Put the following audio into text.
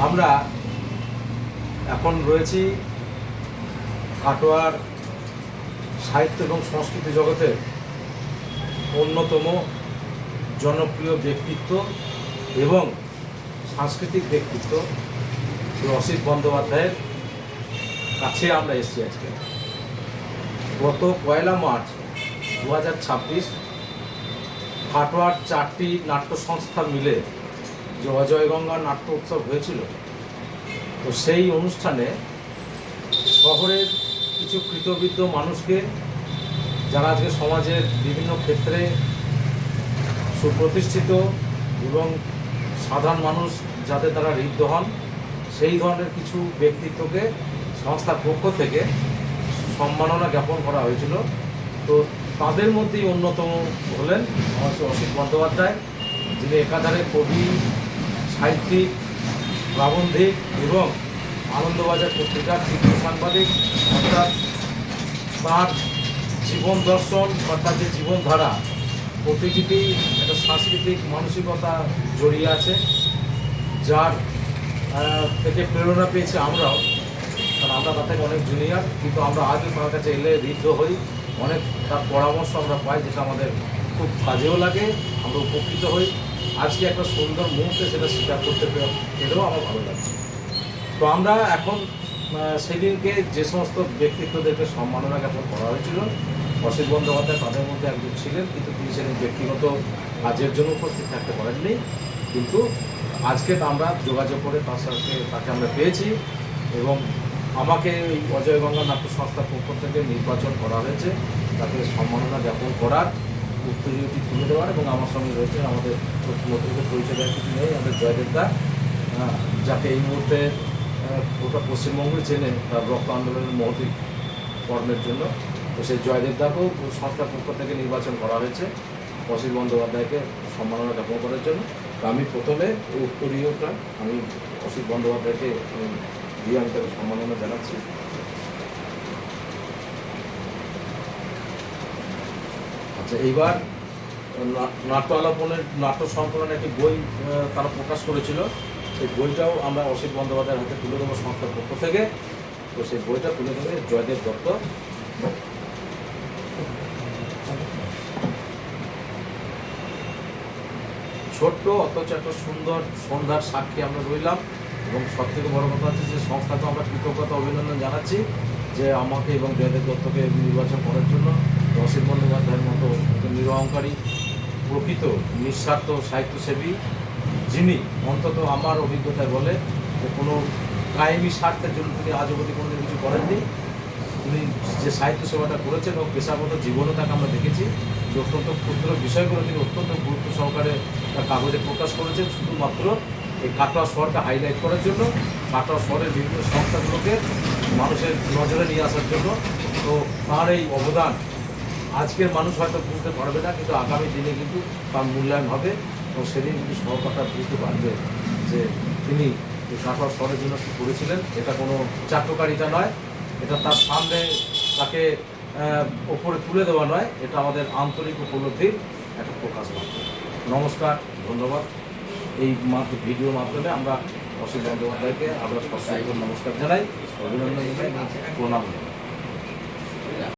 আমরা এখন রয়েছি কাটোয়ার সাহিত্য এবং সংস্কৃতি জগতের অন্যতম জনপ্রিয় ব্যক্তিত্ব এবং সাংস্কৃতিক ব্যক্তিত্ব অসিত বন্দ্যোপাধ্যায়ের কাছে আমরা এসেছি আজকে। গত 1 মার্চ 2026 কাটোয়ার 4টি নাট্য সংস্থা মিলে যে অজয়গঙ্গা নাট্য উৎসব হয়েছিল, তো সেই অনুষ্ঠানে শহরের কিছু কৃতবিদ্য মানুষকে, যারা আজকে সমাজের বিভিন্ন ক্ষেত্রে সুপ্রতিষ্ঠিত এবং সাধারণ মানুষ যাতে তারা ঋদ্ধ হন, সেই ধরনের কিছু ব্যক্তিত্বকে সংস্থার পক্ষ থেকে সম্মাননা জ্ঞাপন করা হয়েছিল। তো তাদের মধ্যেই অন্যতম হলেন আমার অসিত বন্দ্যোপাধ্যায়, যিনি একাধারে কবি, সাহিত্যিক, প্রাবন্ধিক এবং আনন্দবাজার পত্রিকার চিত্র সাংবাদিক। অর্থাৎ তাঁর জীবন দর্শন অর্থাৎ যে জীবনধারা প্রতিটি একটা সাংস্কৃতিক মানসিকতা জড়িয়ে আছে, যার থেকে প্রেরণা পেয়েছি আমরাও। কারণ আমরা তার থেকে অনেক জুনিয়র, কিন্তু আমরা আজও তার কাছে এলে ঋদ্ধ হই, অনেক তার পরামর্শ আমরা পাই, যেটা আমাদের খুব কাজেও লাগে, আমরা উপকৃত হই। আজকে একটা সুন্দর মুহূর্তে সেটা স্বীকার করতে পেরেও আমার ভালো লাগছে। তো আমরা এখন সেদিনকে যে সমস্ত ব্যক্তিত্বদেরকে সম্মাননা জ্ঞাপন করা হয়েছিল, অসিত বন্দ্যোপাধ্যায় তাদের মধ্যে একজন ছিলেন, কিন্তু তিনি সেদিন ব্যক্তিগত কাজের জন্য উপস্থিত থাকতে পারেননি। কিন্তু আজকে আমরা যোগাযোগ করে তাকে আমরা পেয়েছি এবং আমাকে এই অজয়গঙ্গা নাট্য সংস্থার পক্ষ থেকে নির্বাচন করা হয়েছে তাকে সম্মাননা জ্ঞাপন করার, উত্তরীয়টি তুলে দেওয়ার। এবং আমার সঙ্গে রয়েছে আমাদের নতুন পরিচয় দেওয়ার কিছু নেই, আমাদের জয়দেব দা, যাকে এই মুহূর্তে গোটা পশ্চিমবঙ্গে চেনে তার রক্ত আন্দোলনের মহতি কর্মের জন্য। তো সেই জয়দেব দাকেও সংস্থার পক্ষ থেকে নির্বাচন করা হয়েছে অসিত বন্দ্যোপাধ্যায়কে সম্মাননা জ্ঞাপন করার জন্য। তো আমি প্রথমে উত্তরীয়টা আমি অসিত বন্দ্যোপাধ্যায়কে দিয়ে আমি তাকে সম্মাননা জানাচ্ছি। আচ্ছা, এইবার নাট্য আলাপনের নাট্য সংকলনের একটি বই তারা প্রকাশ করেছিল, সেই বইটাও আমরা অসিত বন্দ্যোপাধ্যায়ের হাতে তুলে দেবো সংস্থার পক্ষ থেকে। তো সেই বইটা তুলে দেবে জয়দেব দত্ত। ছোট্ট অথচ একটা সুন্দর সন্ধ্যার সাক্ষী আমরা রইলাম। এবং সবথেকে বড় কথা হচ্ছে যে সংস্থাকে আমরা কৃতজ্ঞতা অভিনন্দন জানাচ্ছি যে আমাকে এবং জয়দেব দত্তকে নির্বাচন করার জন্য। অসিত বন্দ্যোপাধ্যায়ের মতো নিরহংকারী, প্রকৃত নিঃস্বার্থ সাহিত্যসেবী, যিনি অন্তত আমার অভিজ্ঞতায় বলে যে কোনো কায়েমি স্বার্থের জন্য তিনি আজ অবধি কোনো কিছু করেননি। তিনি যে সাহিত্য সেবাটা করেছেন এবং পেশাগত জীবনে তাকে আমরা দেখেছি যে অত্যন্ত ক্ষুদ্র বিষয়গুলো তিনি অত্যন্ত গুরুত্ব সহকারে তার কাগজে প্রকাশ করেছেন, শুধুমাত্র এই কাটোয়া শহরকে হাইলাইট করার জন্য, কাটোয়া শহরের বিভিন্ন সংস্থাগুলোকে মানুষের নজরে নিয়ে আসার জন্য। তো তার এই অবদান আজকের মানুষ হয়তো বুঝতে পারবে না, কিন্তু আগামী দিনে কিন্তু তার মূল্যায়ন হবে এবং সেদিন কিন্তু সহকর্তা বুঝতে পারবে যে তিনি কাটোয়া শহরের জন্য কী করেছিলেন। এটা কোনো চাট্টকারিতা নয়, এটা তার সামনে তাকে ওপরে তুলে দেওয়া নয়, এটা আমাদের আন্তরিক উপলব্ধির একটা প্রকাশ মাত্র। নমস্কার, ধন্যবাদ। এই ভিডিওর মাধ্যমে আমরা অসিত বন্দ্যোপাধ্যায়কে আমরা সশ্রদ্ধ নমস্কার জানাই, অভিনন্দন জানাই, প্রণাম জানাই।